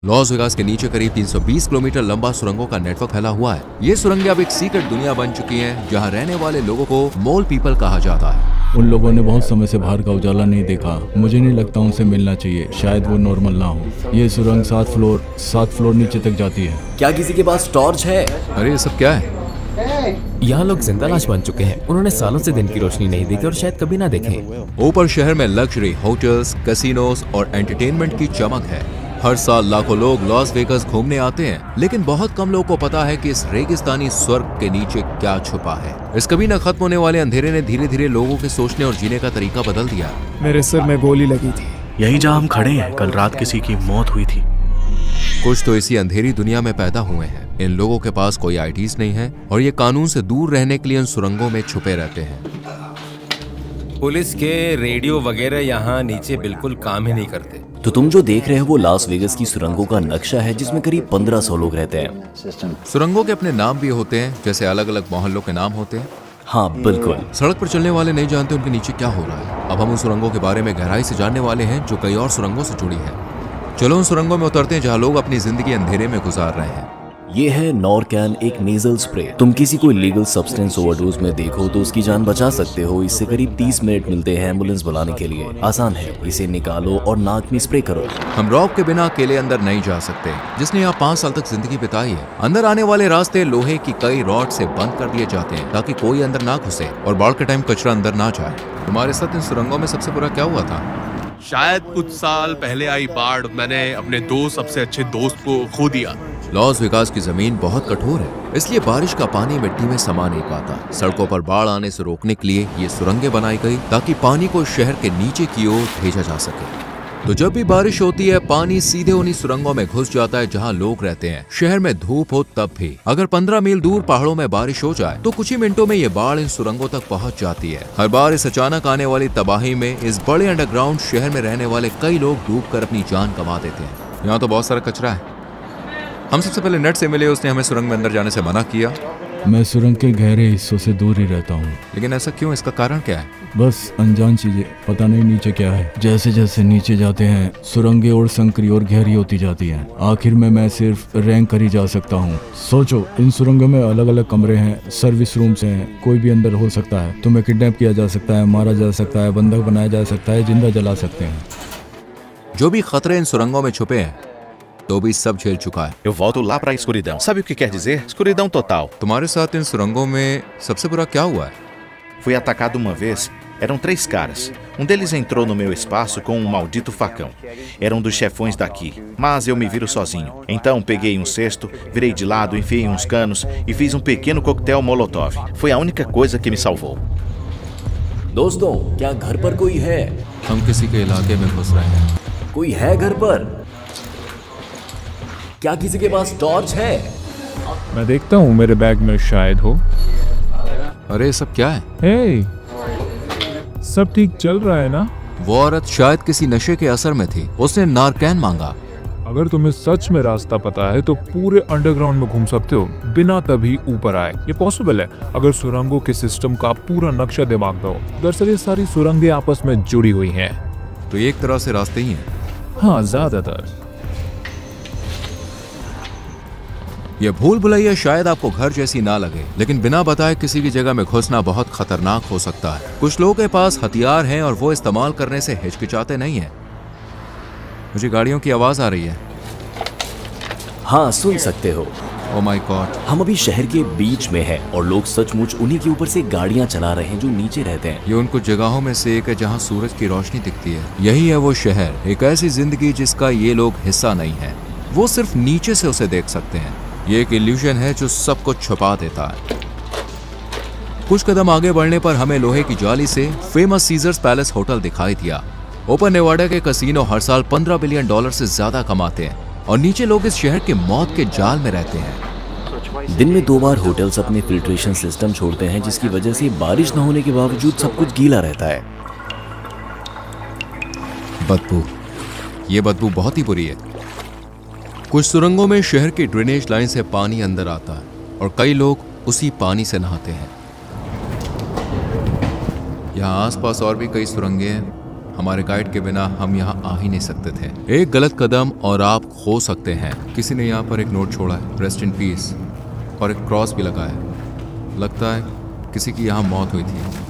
Las Vegas के नीचे करीब 320 किलोमीटर लंबा सुरंगों का नेटवर्क फैला हुआ है। ये सुरंगें अब एक सीक्रेट दुनिया बन चुकी हैं, जहां रहने वाले लोगों को मोल पीपल कहा जाता है। उन लोगों ने बहुत समय से बाहर का उजाला नहीं देखा। मुझे नहीं लगता उनसे मिलना चाहिए, शायद वो नॉर्मल ना हो। ये सुरंग 7 फ्लोर नीचे तक जाती है। क्या किसी के पास टॉर्च है? अरे ये सब क्या है? यहाँ लोग जिंदा लाश बन चुके हैं। उन्होंने सालों से दिन की रोशनी नहीं देखी और शायद कभी ना देखें। ऊपर शहर में लग्जरी होटल्स, कैसीनोस और एंटरटेनमेंट की चमक है। हर साल लाखों लोग लॉस वेगास घूमने आते हैं, लेकिन बहुत कम लोगों को पता है कि इस रेगिस्तानी स्वर्ग के नीचे क्या छुपा है। इस कभी न खत्म होने वाले अंधेरे ने धीरे धीरे लोगों के सोचने और जीने का तरीका बदल दिया। मेरे सिर में गोली लगी थी। यही जहाँ हम खड़े हैं, कल रात किसी की मौत हुई थी। कुछ तो इसी अंधेरी दुनिया में पैदा हुए हैं। इन लोगों के पास कोई आईडीज नहीं है और ये कानून से दूर रहने के लिए इन सुरंगों में छुपे रहते हैं। पुलिस के रेडियो वगैरह यहाँ नीचे बिल्कुल काम ही नहीं करते। तो तुम जो देख रहे हो वो लास वेगस की सुरंगों का नक्शा है, जिसमें करीब 1500 लोग रहते हैं। सुरंगों के अपने नाम भी होते हैं, जैसे अलग अलग मोहल्लों के नाम होते हैं। हाँ बिल्कुल। सड़क पर चलने वाले नहीं जानते उनके नीचे क्या हो रहा है। अब हम उन सुरंगों के बारे में गहराई से जानने वाले हैं, जो कई और सुरंगों से जुड़ी है। चलो उन सुरंगों में उतरते हैं जहाँ लोग अपनी जिंदगी अंधेरे में गुजार रहे हैं। ये है नॉरकैन, एक नेजल स्प्रे। तुम किसी को इलीगल सब्सटेंस ओवरडोज में देखो तो उसकी जान बचा सकते हो। इससे करीब 30 मिनट मिलते हैं एम्बुलेंस बुलाने के लिए। आसान है, इसे निकालो और नाक में स्प्रे करो। हम रॉब के बिना अकेले अंदर नहीं जा सकते, जिसने यहाँ 5 साल तक जिंदगी बिताई है। अंदर आने वाले रास्ते लोहे की कई रॉड से बंद कर दिए जाते हैं ताकि कोई अंदर ना घुसे और बाढ़ के टाइम कचरा अंदर ना जाए। तुम्हारे साथ इन सुरंगों में सबसे बुरा क्या हुआ था? शायद कुछ साल पहले आई बाढ़। मैंने अपने 2 सबसे अच्छे दोस्त को खो दिया। लॉस वेगास की जमीन बहुत कठोर है, इसलिए बारिश का पानी मिट्टी में समा नहीं पाता। सड़कों पर बाढ़ आने से रोकने के लिए ये सुरंगें बनाई गई ताकि पानी को शहर के नीचे की ओर भेजा जा सके। तो जब भी बारिश होती है, पानी सीधे उन्हीं सुरंगों में घुस जाता है जहां लोग रहते हैं। शहर में धूप हो तब भी। अगर 15 मील दूर पहाड़ों में बारिश हो जाए तो कुछ ही मिनटों में ये बाढ़ इन सुरंगों तक पहुंच जाती है। हर बार इस अचानक आने वाली तबाही में इस बड़े अंडरग्राउंड शहर में रहने वाले कई लोग डूबकर अपनी जान गंवा देते हैं। यहाँ तो बहुत सारा कचरा है। हम सबसे पहले नेट से मिले, उसने हमें सुरंग में अंदर जाने से मना किया। मैं सुरंग के गहरे हिस्सों से दूर ही रहता हूँ। लेकिन ऐसा क्यों? इसका कारण क्या है? बस अनजान चीजें, पता नहीं नीचे क्या है। जैसे जैसे नीचे जाते हैं सुरंगें और संकरी और गहरी होती जाती हैं। आखिर में मैं सिर्फ रैंक कर ही जा सकता हूँ। सोचो, इन सुरंगों में अलग अलग कमरे हैं, सर्विस रूम्स हैं। कोई भी अंदर हो सकता है। तुम्हें किडनैप किया जा सकता है, मारा जा सकता है, बंधक बनाया जा सकता है, जिंदा जला सकते हैं। जो भी खतरे इन सुरंगों में छुपे हैं, तो भी सब झेल चुका है। Eu volto lá pra escuridão. Sabe o que quer dizer? Escuridão total. तुम्हारे साथ इन सुरंगों में सबसे बुरा क्या हुआ है? Fui atacado uma vez. Eram 3 caras. Um deles entrou no meu espaço com um maldito facão. Era um dos chefões daqui, mas eu me viro sozinho. Então peguei um cesto, virei de lado, enfiei uns canos e fiz um pequeno coquetel molotov. Foi a única coisa que me salvou. दोस्तों, क्या घर पर कोई है? हम किसी के इलाके में घुस रहे हैं। कोई है घर पर? क्या किसी के पास टॉर्च है? मैं देखता हूँ, मेरे बैग में शायद हो। अरे सब क्या है? हे, सब ठीक चल रहा है ना? वो औरत शायद किसी नशे के असर में थी। उसने नारकैन मांगा। अगर तुम्हें सच में रास्ता पता है तो पूरे अंडरग्राउंड में घूम सकते हो बिना तभी ऊपर आए। ये पॉसिबल है अगर सुरंगों के सिस्टम का पूरा नक्शा दिमाग में हो। दरअसल ये सारी सुरंगें आपस में जुड़ी हुई हैं। तो एक तरह से रास्ते ही हैं। हाँ, ज्यादातर। ये भूल भुलैया शायद आपको घर जैसी ना लगे, लेकिन बिना बताए किसी की जगह में घुसना बहुत खतरनाक हो सकता है। कुछ लोगों के पास हथियार हैं और वो इस्तेमाल करने से हिचकिचाते नहीं हैं। मुझे गाड़ियों की आवाज आ रही है। हाँ, सुन सकते हो। Oh my God. हम अभी शहर के बीच में हैं और लोग सचमुच उन्हीं के ऊपर से गाड़ियां चला रहे हैं जो नीचे रहते हैं। ये उन कुछ जगहों में से एक है जहाँ सूरज की रोशनी दिखती है। यही है वो शहर, एक ऐसी जिंदगी जिसका ये लोग हिस्सा नहीं है। वो सिर्फ नीचे से उसे देख सकते हैं। ये एक इल्यूजन है जो सब कुछ छुपा देता है। कुछ कदम आगे बढ़ने पर हमें लोहे की जाली से फेमस सीजर्स पैलेस होटल दिखाई दिया। ओपन नेवाडा के कसीनो हर साल $15 बिलियन से ज्यादा कमाते हैं और नीचे लोग इस शहर के मौत के जाल में रहते हैं। दिन में 2 बार होटल्स अपने फिल्ट्रेशन सिस्टम छोड़ते हैं, जिसकी वजह से बारिश न होने के बावजूद सब कुछ गीला रहता है। बदबू, ये बदबू बहुत ही बुरी है। कुछ सुरंगों में शहर की ड्रेनेज लाइन से पानी अंदर आता है और कई लोग उसी पानी से नहाते हैं। यहाँ आसपास और भी कई सुरंगें हैं। हमारे गाइड के बिना हम यहाँ आ ही नहीं सकते थे। एक गलत कदम और आप खो सकते हैं। किसी ने यहाँ पर एक नोट छोड़ा है, रेस्ट इन पीस, और एक क्रॉस भी लगा है। लगता है किसी की यहाँ मौत हुई थी।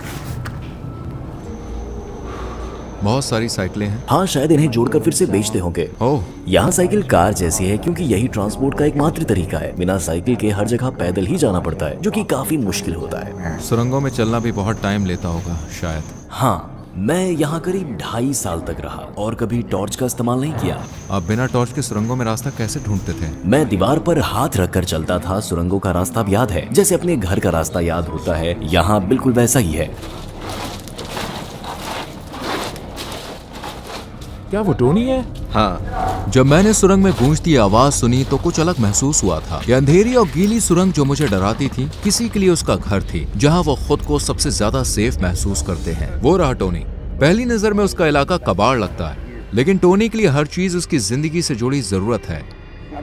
बहुत सारी साइकिलें हैं। हाँ, शायद इन्हें जोड़कर फिर से बेचते होंगे। ओह, यहाँ साइकिल कार जैसी है क्योंकि यही ट्रांसपोर्ट का एकमात्र तरीका है। बिना साइकिल के हर जगह पैदल ही जाना पड़ता है, जो कि काफी मुश्किल होता है। सुरंगों में चलना भी बहुत टाइम लेता होगा शायद। हाँ, मैं यहाँ करीब 2.5 साल तक रहा और कभी टॉर्च का इस्तेमाल नहीं किया। आप बिना टॉर्च के सुरंगों में रास्ता कैसे ढूंढते थे? मैं दीवार पर हाथ रखकर चलता था। सुरंगों का रास्ता अब याद है, जैसे अपने घर का रास्ता याद होता है। यहाँ बिल्कुल वैसा ही है। क्या वो टोनी है? हाँ, जब मैंने सुरंग में गूंजती आवाज सुनी तो कुछ अलग महसूस हुआ था। ये अंधेरी और गीली सुरंग जो मुझे डराती थी, किसी के लिए उसका घर थी, जहां वो खुद को सबसे ज्यादा सेफ महसूस करते हैं। वो रहा टोनी। पहली नजर में उसका इलाका कबाड़ लगता है, लेकिन टोनी के लिए हर चीज उसकी जिंदगी से जुड़ी जरूरत है।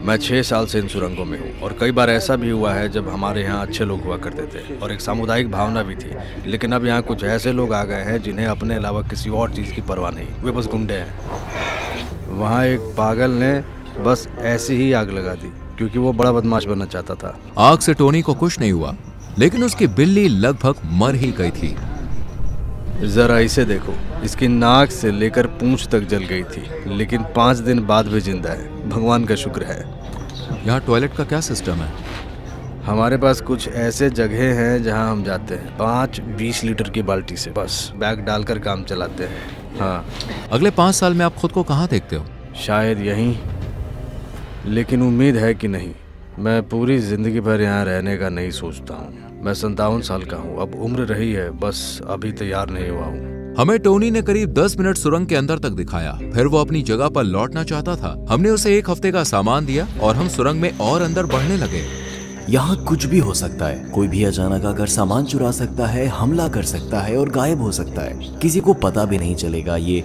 मैं 6 साल से इन सुरंगों में हूँ और कई बार ऐसा भी हुआ है जब हमारे यहाँ अच्छे लोग हुआ करते थे और एक सामुदायिक भावना भी थी। लेकिन अब यहाँ कुछ ऐसे लोग आ गए हैं जिन्हें अपने अलावा किसी और चीज़ की परवाह नहीं। वे बस गुंडे हैं। वहाँ एक पागल ने बस ऐसी ही आग लगा दी क्योंकि वो बड़ा बदमाश बनना चाहता था। आग से टोनी को कुछ नहीं हुआ, लेकिन उसकी बिल्ली लगभग मर ही गई थी। जरा इसे देखो, इसकी नाक से लेकर पूंछ तक जल गई थी, लेकिन 5 दिन बाद भी जिंदा है। भगवान का शुक्र है। यहाँ टॉयलेट का क्या सिस्टम है? हमारे पास कुछ ऐसे जगह हैं जहाँ हम जाते हैं 5-20 लीटर की बाल्टी से, बस बैग डालकर काम चलाते हैं। हाँ। अगले 5 साल में आप खुद को कहाँ देखते हो? शायद यहीं, लेकिन उम्मीद है कि नहीं। मैं पूरी जिंदगी भर यहाँ रहने का नहीं सोचता हूँ। मैं 57 साल का हूँ। अब उम्र रही है, बस अभी तैयार नहीं हुआ हूँ। हमें टोनी ने करीब 10 मिनट सुरंग के अंदर तक दिखाया, फिर वो अपनी जगह पर लौटना चाहता था। हमने उसे 1 हफ्ते का सामान दिया और हम सुरंग में और अंदर बढ़ने लगे। यहाँ कुछ भी हो सकता है। कोई भी अचानक आकर सामान चुरा सकता है, हमला कर सकता है और गायब हो सकता है। किसी को पता भी नहीं चलेगा। ये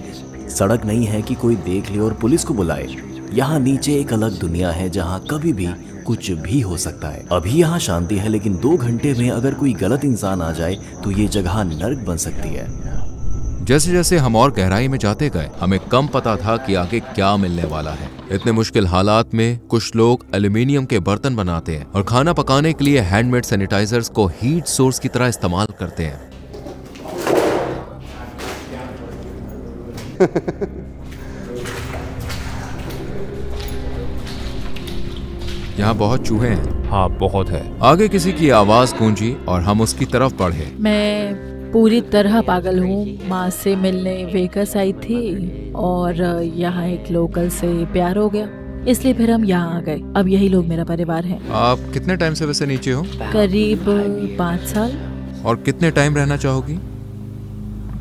सड़क नहीं है कि कोई देख ले और पुलिस को बुलाए। यहाँ नीचे एक अलग दुनिया है जहाँ कभी भी कुछ भी हो सकता है। अभी यहाँ शांति है, लेकिन 2 घंटे में अगर कोई गलत इंसान आ जाए तो ये जगह नर्क बन सकती है। जैसे जैसे हम और गहराई में जाते गए, हमें कम पता था कि आगे क्या मिलने वाला है। इतने मुश्किल हालात में कुछ लोग एल्यूमिनियम के बर्तन बनाते हैं और खाना पकाने के लिए हैंडमेड सैनिटाइजर्स को हीट सोर्स की तरह इस्तेमाल करते हैं। यहाँ बहुत चूहे हैं। हाँ, बहुत है। आगे किसी की आवाज गूंजी और हम उसकी तरफ बढ़े। मैं पूरी तरह पागल हूँ। माँ से मिलने वेगास आई थी और यहाँ एक लोकल से प्यार हो गया, इसलिए फिर हम यहाँ आ गए। अब यही लोग मेरा परिवार है। आप कितने टाइम से वैसे नीचे हो? करीब 5 साल। और कितने टाइम रहना चाहोगी?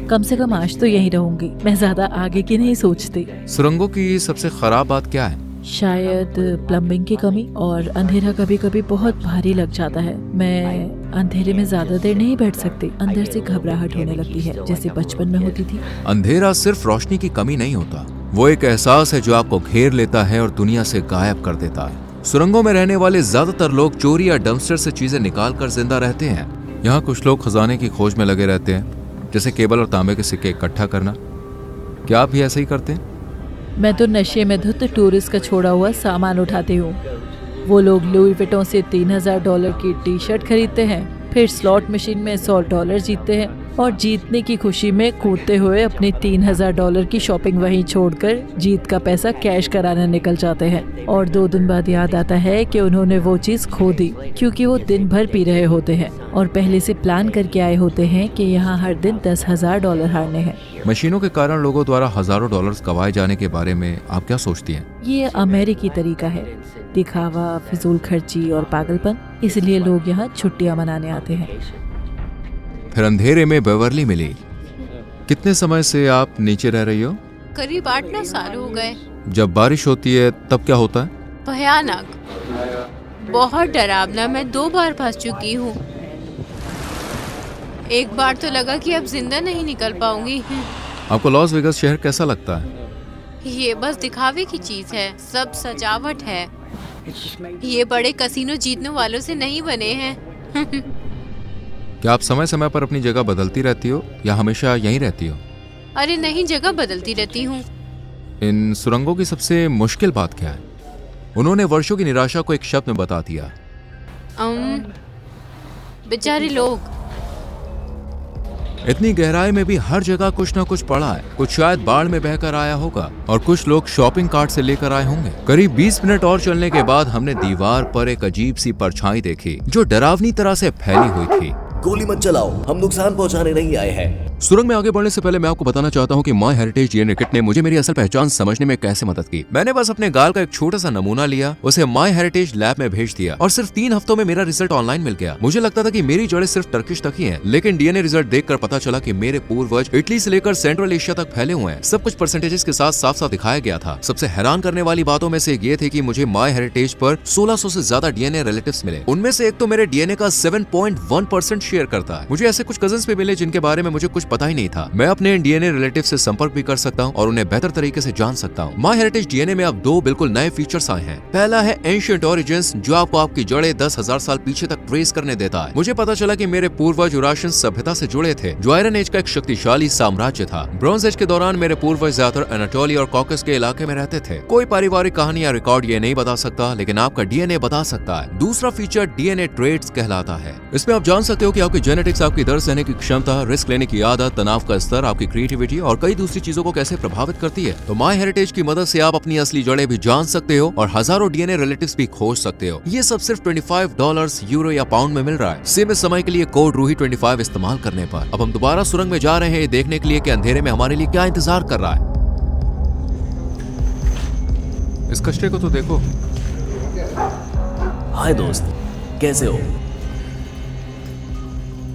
कम से कम आज तो यहीं रहूंगी। मैं ज्यादा आगे की नहीं सोचती। सुरंगों की सबसे खराब बात क्या है? शायद प्लम्बिंग की कमी और अंधेरा कभी कभी बहुत भारी लग जाता है। मैं अंधेरे में ज्यादा देर नहीं बैठ सकती। अंदर से घबराहट होने लगती है, जैसे बचपन में होती थी। अंधेरा सिर्फ रोशनी की कमी नहीं होता, वो एक एहसास है जो आपको घेर लेता है और दुनिया से गायब कर देता है। सुरंगों में रहने वाले ज्यादातर लोग चोरी या डंपस्टर से चीजें निकाल कर जिंदा रहते हैं। यहाँ कुछ लोग खजाने की खोज में लगे रहते हैं, जैसे केबल और तांबे के सिक्के इकट्ठा करना। क्या आप भी ऐसे ही करते हैं? मैं तो नशे में धुत टूरिस्ट का छोड़ा हुआ सामान उठाती हूँ। वो लोग लुई विटों से $3000 की टी-शर्ट खरीदते हैं, फिर स्लॉट मशीन में $100 जीतते हैं और जीतने की खुशी में कूदते हुए अपने $3000 की शॉपिंग वहीं छोड़कर जीत का पैसा कैश कराने निकल जाते हैं। और 2 दिन बाद याद आता है कि उन्होंने वो चीज खो दी, क्योंकि वो दिन भर पी रहे होते हैं और पहले से प्लान करके आए होते हैं कि यहाँ हर दिन $10,000 हारने हैं। मशीनों के कारण लोगों द्वारा हजारों डॉलर्स गवाए जाने के बारे में आप क्या सोचती हैं? ये अमेरिकी तरीका है, दिखावा, फिजूल खर्ची और पागलपन। इसलिए लोग यहाँ छुट्टियाँ मनाने आते हैं। फिर अंधेरे में बेवर्ली मिली। कितने समय से आप नीचे रह रही हो? करीब 8-9 साल हो गए। जब बारिश होती है तब क्या होता है? भयानक, बहुत डरावना। मैं 2 बार फंस चुकी हूँ। एक बार तो लगा कि अब जिंदा नहीं निकल पाऊंगी। आपको लॉस वेगास शहर कैसा लगता है? ये बस दिखावे की चीज है, सब सजावट है। ये बड़े कसीनो जीतने वालों से नहीं बने हैं। क्या आप समय समय पर अपनी जगह बदलती रहती हो या हमेशा यहीं रहती हो? अरे नहीं, जगह बदलती रहती हूँ। इन सुरंगों की सबसे मुश्किल बात क्या है? उन्होंने वर्षों की निराशा को एक शब्द में बता दिया। बेचारे लोग। इतनी गहराई में भी हर जगह कुछ न कुछ पड़ा है। कुछ शायद बाढ़ में बहकर आया होगा और कुछ लोग शॉपिंग कार्ट से लेकर आए होंगे। करीब 20 मिनट और चलने के बाद हमने दीवार पर एक अजीब सी परछाई देखी जो डरावनी तरह से फैली हुई थी। गोली मत चलाओ, हम नुकसान पहुंचाने नहीं आए हैं। सुरंग में आगे बढ़ने से पहले मैं आपको बताना चाहता हूं कि माय हेरिटेज डीएनए किट ने मुझे मेरी असल पहचान समझने में कैसे मदद की। मैंने बस अपने गाल का एक छोटा सा नमूना लिया, उसे माय हेरिटेज लैब में भेज दिया और सिर्फ 3 हफ्तों में मेरा रिजल्ट ऑनलाइन मिल गया। मुझे लगता था कि मेरी जड़ें सिर्फ टर्किश तक ही हैं, लेकिन डीएनए रिजल्ट देखकर पता चला कि मेरे पूर्वज इटली से लेकर सेंट्रल एशिया तक फैले हुए हैं। सब कुछ परसेंटेजेस के साथ साफ साफ दिखाया गया था। सबसे हैरान करने वाली बातों में से ये थे कि मुझे माय हेरिटेज पर 1600 से ज्यादा डीएनए रिलेटिव्स मिले। उनमें से एक तो मेरे डीएनए का 7.1% शेयर करता है। मुझे ऐसे कुछ कजन्स भी मिले जिनके बारे में मुझे कुछ पता ही नहीं था। मैं अपने डीएनए रिलेटिव से संपर्क भी कर सकता हूं और उन्हें बेहतर तरीके से जान सकता हूं। माय हेरिटेज डीएनए में अब 2 बिल्कुल नए फीचर्स आए हैं। पहला है एंशिएंट ओरिजिन्स, जो आपको आपकी जड़ें 10,000 साल पीछे तक ट्रेस करने देता है। मुझे पता चला कि मेरे पूर्वज यूराशियन सभ्यता से जुड़े थे, जो आयरन एज का एक शक्तिशाली साम्राज्य था। ब्रॉन्ज एज के दौरान मेरे पूर्वज ज्यादातर एनाटोलिया और कॉकस के इलाके में रहते थे। कोई पारिवारिक कहानी या रिकॉर्ड ये नहीं बता सकता, लेकिन आपका डीएनए बता सकता है। दूसरा फीचर डीएनए ट्रेट्स कहलाता है। इसमें आप जान सकते हो कि आपकी जेनेटिक्स आपकी दर्द सहने की क्षमता, रिस्क लेने की आदत, तनाव का स्तर, आपकी क्रिएटिविटी और कई दूसरी चीजों को कैसे प्रभावित करती है। तो माय हेरिटेज की मदद से आप अपनी असली जड़ें भी जान सकते हो और हजारों डीएनए रिलेटिव्स भी खोज सकते हो। ये सब सिर्फ $25, यूरो या पाउंड में मिल रहा है, सीमित समय के लिए कोड रूही 25 इस्तेमाल करने पर। अब हम दोबारा सुरंग में जा रहे हैं देखने के लिए कि अंधेरे में हमारे लिए क्या इंतजार कर रहा है। इस कचरे को तो देखो। हाय दोस्त, कैसे हो?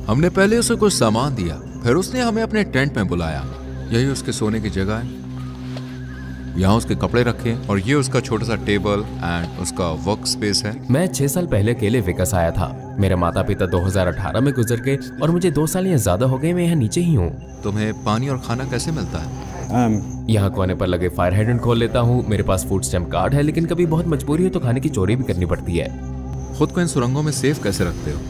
हमने पहले उसे कुछ सामान दिया, फिर उसने हमें अपने टेंट में बुलाया। यही उसके सोने की जगह है। यहाँ उसके कपड़े रखे और ये उसका छोटा सा टेबल एंड उसका वर्क स्पेस है। मैं 6 साल पहले अकेले विकस आया था। मेरे माता पिता 2018 में गुजर गए और मुझे 2 साल या ज्यादा हो गए। मैं यहाँ नीचे ही हूँ। तुम्हें पानी और खाना कैसे मिलता है? यहाँ कोने पर लगे फायर हाइड्रेंट खोल लेता हूँ। मेरे पास फूड स्टैम्प कार्ड है, लेकिन कभी बहुत मजबूरी हो तो खाने की चोरी भी करनी पड़ती है। खुद को इन सुरंगों में सेफ कैसे रखते हो?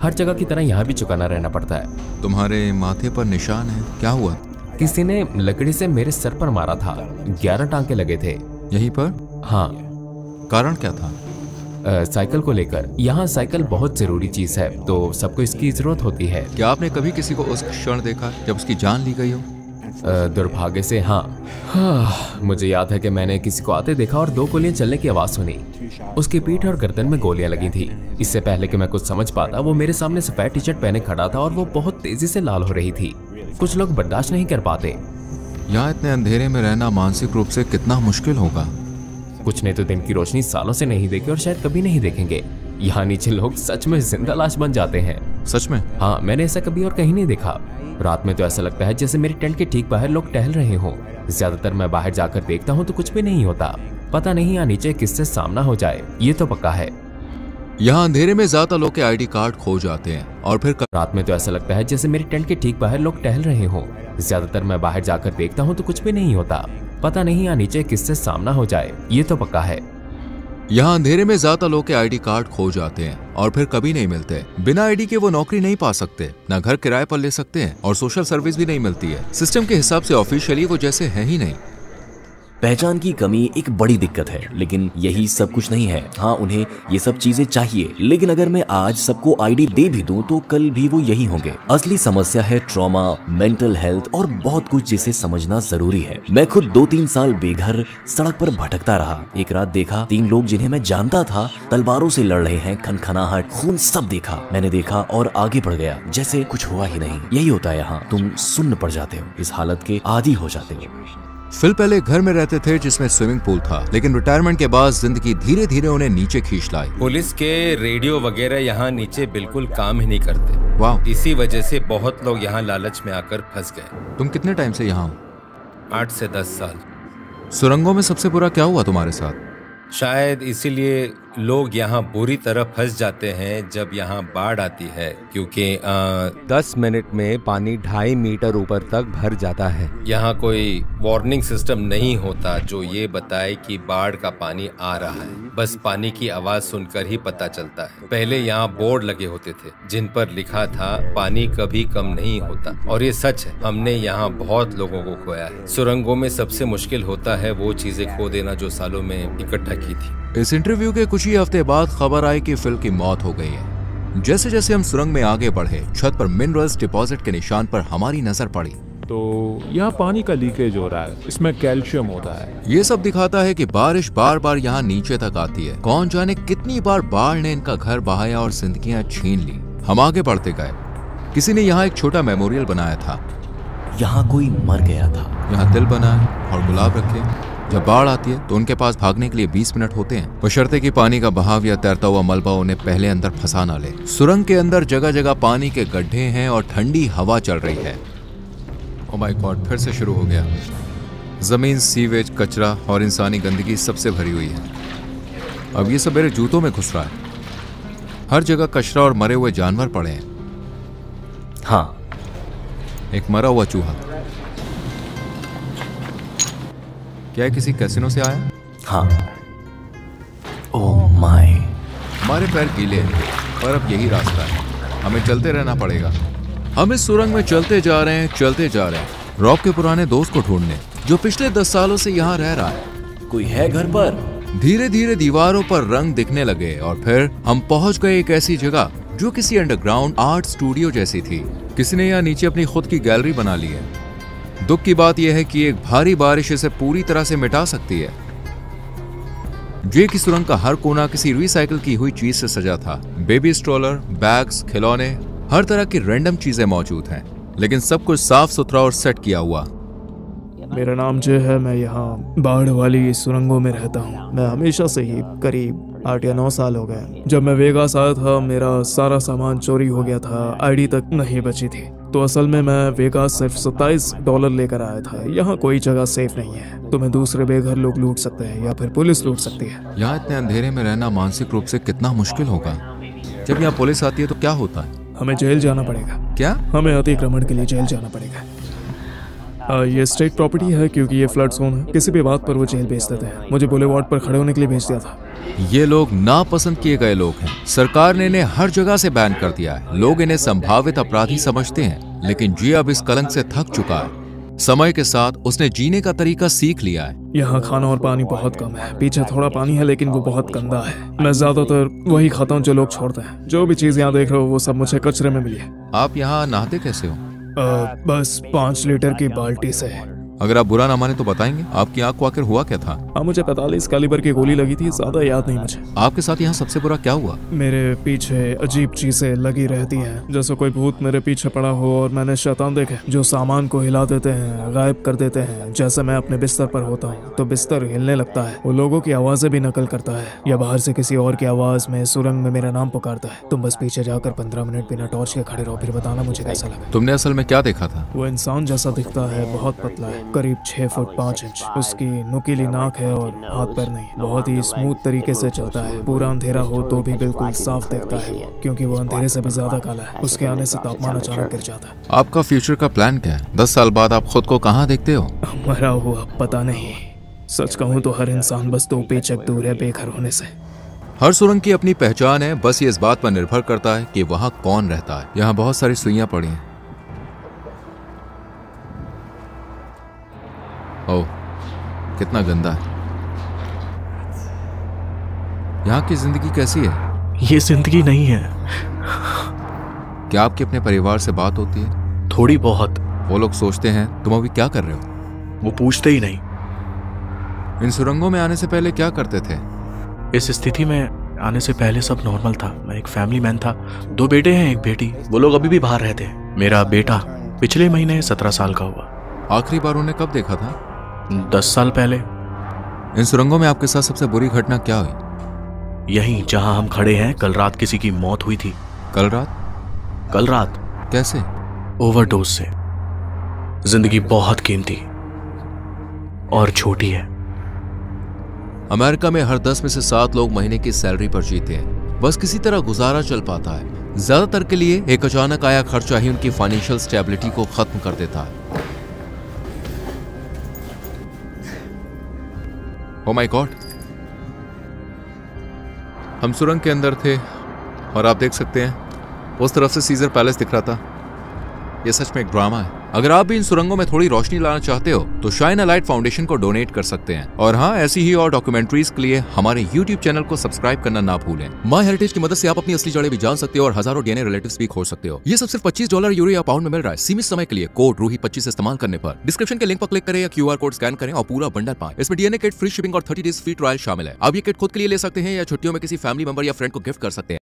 हर जगह की तरह यहाँ भी चुकाना रहना पड़ता है। तुम्हारे माथे पर निशान है, क्या हुआ? किसी ने लकड़ी से मेरे सर पर मारा था। 11 टांके लगे थे। यहीं पर? हाँ। कारण क्या था? साइकिल को लेकर। यहाँ साइकिल बहुत जरूरी चीज है, तो सबको इसकी जरूरत होती है। क्या आपने कभी किसी को उस क्षण देखा जब उसकी जान ली गई हो? दुर्भाग्य से हाँ। मुझे याद है कि मैंने किसी को आते देखा और 2 गोलियां चलने की आवाज सुनी। उसकी पीठ और गर्दन में गोलियां लगी थी। इससे पहले कि मैं कुछ समझ पाता, वो मेरे सामने सफेद टी शर्ट पहने खड़ा था और वो बहुत तेजी से लाल हो रही थी। कुछ लोग बर्दाश्त नहीं कर पाते। यहाँ इतने अंधेरे में रहना मानसिक रूप से कितना मुश्किल होगा। कुछ ने तो दिन की रोशनी सालों से नहीं देखी और शायद कभी नहीं देखेंगे। यहाँ नीचे लोग सच में जिंदा लाश बन जाते हैं। सच में? हाँ, मैंने ऐसा कभी और कहीं नहीं देखा। रात में तो ऐसा लगता है जैसे मेरे टेंट के ठीक बाहर लोग टहल रहे हों। ज्यादातर मैं बाहर जाकर देखता हूँ तो कुछ भी नहीं होता। पता नहीं यहाँ नीचे किससे सामना हो जाए, ये तो पक्का है। यहाँ अंधेरे में ज्यादा लोग के आईडी कार्ड खो जाते हैं और फिर रात में तो ऐसा लगता है जैसे मेरे टेंट के ठीक बाहर लोग टहल रहे हों। ज्यादातर मैं बाहर जाकर देखता हूँ तो कुछ भी नहीं होता। पता नहीं यहाँ नीचे किससे सामना हो जाए, ये तो पक्का है। यहाँ अंधेरे में ज्यादा लोग के आईडी कार्ड खो जाते हैं और फिर कभी नहीं मिलते। बिना आईडी के वो नौकरी नहीं पा सकते, ना घर किराए पर ले सकते हैं और सोशल सर्विस भी नहीं मिलती है। सिस्टम के हिसाब से ऑफिशियली वो जैसे है ही नहीं। पहचान की कमी एक बड़ी दिक्कत है, लेकिन यही सब कुछ नहीं है। हाँ, उन्हें ये सब चीजें चाहिए, लेकिन अगर मैं आज सबको आईडी दे भी दूं तो कल भी वो यही होंगे। असली समस्या है ट्रॉमा, मेंटल हेल्थ और बहुत कुछ जिसे समझना जरूरी है। मैं खुद 2-3 साल बेघर सड़क पर भटकता रहा। एक रात देखा 3 लोग जिन्हें मैं जानता था तलवारों से लड़ रहे हैं। खनखनाहट, खून सब देखा। मैंने देखा और आगे बढ़ गया जैसे कुछ हुआ ही नहीं। यही होता है यहाँ, तुम सुन्न पड़ जाते हो, इस हालत के आदी हो जाते हो। फिल पहले घर में रहते थे जिसमें स्विमिंग पूल था, लेकिन रिटायरमेंट के बाद जिंदगी धीरे धीरे उन्हें नीचे खींच लाई। पुलिस के रेडियो वगैरह यहाँ नीचे बिल्कुल काम ही नहीं करते। वाह। इसी वजह से बहुत लोग यहाँ लालच में आकर फंस गए। तुम कितने टाइम से यहाँ हो? 8 से 10 साल। सुरंगों में सबसे बुरा क्या हुआ तुम्हारे साथ? शायद इसीलिए लोग यहाँ बुरी तरह फंस जाते हैं जब यहाँ बाढ़ आती है, क्योंकि 10 मिनट में पानी 2.5 मीटर ऊपर तक भर जाता है। यहाँ कोई वार्निंग सिस्टम नहीं होता जो ये बताए कि बाढ़ का पानी आ रहा है। बस पानी की आवाज सुनकर ही पता चलता है। पहले यहाँ बोर्ड लगे होते थे जिन पर लिखा था पानी कभी कम नहीं होता, और ये सच है। हमने यहाँ बहुत लोगों को खोया है। सुरंगों में सबसे मुश्किल होता है वो चीजें खो देना जो सालों में इकट्ठा की थी। इस इंटरव्यू के कुछ ही हफ्ते बाद खबर आई कि फिल की मौत हो गई है। जैसे जैसे हम सुरंग में आगे बढ़े, छत पर मिनरल्स डिपॉजिट के निशान पर हमारी नजर पड़ी। तो यहाँ पानी का लीकेज हो रहा है, इसमें कैल्शियम होता है। ये सब दिखाता है कि बारिश बार बार यहाँ नीचे तक आती है। कौन जाने कितनी बार बाढ़ ने इनका घर बहाया और जिंदगियां छीन ली। हम आगे बढ़ते गए। किसी ने यहाँ एक छोटा मेमोरियल बनाया था। यहाँ कोई मर गया था। यहाँ दिल बनाए और गुलाब रखे। जब बाढ़ आती है तो उनके पास भागने के लिए 20 मिनट होते हैं, बशर्ते कि पानी का बहाव या तैरता हुआ मलबा उन्हें पहले अंदर फंसा ना ले। सुरंग के अंदर जगह जगह पानी के गड्ढे हैं और ठंडी हवा चल रही है। ओह माय गॉड, फिर से शुरू हो गया। जमीन सीवेज, कचरा और इंसानी गंदगी सबसे भरी हुई है। अब ये सब मेरे जूतों में घुस रहा है। हर जगह कचरा और मरे हुए जानवर पड़े हैं। हाँ, एक मरा हुआ चूहा। क्या किसी कैसीनो से आया? हाँ। Oh my. हमारे पैर गीले हैं और अब यही रास्ता है। हमें चलते रहना पड़ेगा। हम इस सुरंग में चलते जा रहे हैं रॉब के पुराने दोस्त को ढूंढने, जो पिछले 10 सालों से यहाँ रह रहा है। कोई है घर पर? धीरे धीरे दीवारों पर रंग दिखने लगे और फिर हम पहुंच गए एक ऐसी जगह जो किसी अंडरग्राउंड आर्ट स्टूडियो जैसी थी। किसी ने यहाँ नीचे अपनी खुद की गैलरी बना ली है। दुख की बात यह है कि एक भारी बारिश इसे पूरी तरह से मिटा सकती है। जे की सुरंग का हर कोना किसी रिसाइकिल की हुई चीज से सजा था। बेबी स्ट्रोलर, बैग्स, खिलौने, हर तरह की रैंडम चीजें मौजूद हैं, लेकिन सब कुछ साफ सुथरा और सेट किया हुआ। मेरा नाम जय है। मैं यहाँ बाढ़ वाली सुरंगों में रहता हूँ। मैं हमेशा से ही करीब 8 या 9 साल हो गए। जब मैं वेगास आया था मेरा सारा सामान चोरी हो गया था, आईडी तक नहीं बची थी। तो असल में मैं वेगास सिर्फ $27 लेकर आया था। यहाँ कोई जगह सेफ नहीं है। तुम्हें दूसरे बेघर लोग लूट सकते हैं या फिर पुलिस लूट सकती है। यहाँ इतने अंधेरे में रहना मानसिक रूप से कितना मुश्किल होगा। जब यहाँ पुलिस आती है तो क्या होता है? हमें जेल जाना पड़ेगा। क्या? हमें अतिक्रमण के लिए जेल जाना पड़ेगा। ये स्टेट प्रॉपर्टी है क्योंकि ये फ्लड जोन है। किसी भी बात पर वो जेल भेज देते हैं। मुझे बुलेवार्ड पर खड़े होने के लिए भेज दिया था। ये लोग नापसंद किए गए लोग हैं। सरकार ने इन्हें हर जगह से बैन कर दिया है। लोग इन्हें संभावित अपराधी समझते हैं, लेकिन जी अब इस कलंक से थक चुका है। समय के साथ उसने जीने का तरीका सीख लिया है। यहाँ खाना और पानी बहुत कम है। पीछे थोड़ा पानी है लेकिन वो बहुत गंदा है। मैं ज्यादातर वही खाता हूँ जो लोग छोड़ते हैं। जो भी चीज यहाँ देख रहे हो वो सब मुझे कचरे में मिली है। आप यहाँ नहाते कैसे हो? बस 5 लीटर की बाल्टी से। अगर आप बुरा ना माने तो बताएंगे आपकी आंख को आखिर हुआ क्या था? हाँ, मुझे 45 कैलिबर की गोली लगी थी। ज्यादा याद नहीं मुझे। आपके साथ यहाँ सबसे बुरा क्या हुआ? मेरे पीछे अजीब चीजें लगी रहती हैं, जैसे कोई भूत मेरे पीछे पड़ा हो। और मैंने शैतान देखे जो सामान को हिला देते हैं, गायब कर देते हैं। जैसे मैं अपने बिस्तर पर होता हूँ तो बिस्तर हिलने लगता है। वो लोगों की आवाजें भी नकल करता है या बाहर से किसी और की आवाज में सुरंग में मेरा नाम पुकारता है। तुम बस पीछे जाकर 15 मिनट बिना टॉर्च के खड़े रहो, फिर बताना मुझे कैसा लगा। तुमने असल में क्या देखा था? वो इंसान जैसा दिखता है, बहुत पतला है, करीब 6 फुट 5 इंच। उसकी नुकीली नाक है और हाथ पैर नहीं। बहुत ही स्मूथ तरीके से चलता है। पूरा अंधेरा हो तो भी बिल्कुल साफ दिखता है, क्योंकि वो अंधेरे से भी ज्यादा काला है। उसके आने से तापमान अचानक गिर जाता है। आपका फ्यूचर का प्लान क्या है? 10 साल बाद आप खुद को कहाँ देखते हो? मरा हुआ पता नहीं। सच कहूँ तो हर इंसान बस 2 पेचक दूर है बेघर होने से। हर सुरंग की अपनी पहचान है। बस ये इस बात पर निर्भर करता है कि वहाँ कौन रहता है। यहाँ बहुत सारी सुइयां पड़ी हैं। ओह, कितना गंदा है। यहाँ की जिंदगी कैसी है? ये जिंदगी नहीं है। क्या आपके अपने परिवार से बात होती है? थोड़ी बहुत। वो लोग सोचते हैं तुम अभी क्या कर रहे हो? वो पूछते ही नहीं। इन सुरंगों में आने से पहले क्या करते थे? इस स्थिति में आने से पहले सब नॉर्मल था। मैं एक फैमिली मैन था। 2 बेटे हैं, 1 बेटी। वो लोग अभी भी बाहर रहते हैं। मेरा बेटा पिछले महीने 17 साल का हुआ। आखिरी बार उन्हें कब देखा था? 10 साल पहले। इन सुरंगों में आपके साथ सबसे बुरी घटना क्या हुई? यहीं जहां हम खड़े हैं, कल रात किसी की मौत हुई थी। कल रात? कल रात। कैसे? ओवरडोज से। जिंदगी बहुत कीमती और छोटी है। अमेरिका में हर 10 में से 7 लोग महीने की सैलरी पर जीते हैं। बस किसी तरह गुजारा चल पाता है। ज्यादातर के लिए एक अचानक आया खर्चा ही उनकी फाइनेंशियल स्टेबिलिटी को खत्म कर देता है। ओह माय गॉड, हम सुरंग के अंदर थे और आप देख सकते हैं उस तरफ से सीजर पैलेस दिख रहा था। यह सच में एक ड्रामा है। अगर आप भी इन सुरंगों में थोड़ी रोशनी लाना चाहते हो तो शाइन अ लाइट फाउंडेशन को डोनेट कर सकते हैं। और हाँ, ऐसी ही और डॉक्यूमेंट्रीज के लिए हमारे YouTube चैनल को सब्सक्राइब करना ना भूलें। माय हेरिटेज की मदद से आप अपनी असली जड़ें भी जान सकते हो और हजारों डीएनए रिलेटिव्स भी खोज सकते हो। ये सब सिर्फ $25 यूरो या पाउंड में मिल रहा है, सीमित समय के लिए। कोड रूही 25 इस्तेमाल करने पर डिस्क्रिप्शन के लिंक पर क्लिक करें या QR कोड स्कैन करें और पूरा बंडल पाएं। इसमें डीएनए किट, फ्री शिपिंग और 30 डेज फ्री ट्रायल शामिल है। आप ये किट खुद के लिए ले सकते हैं या छुट्टियों में किसी फैमिली मेंबर या फ्रेंड को गिफ्ट कर सकते हैं।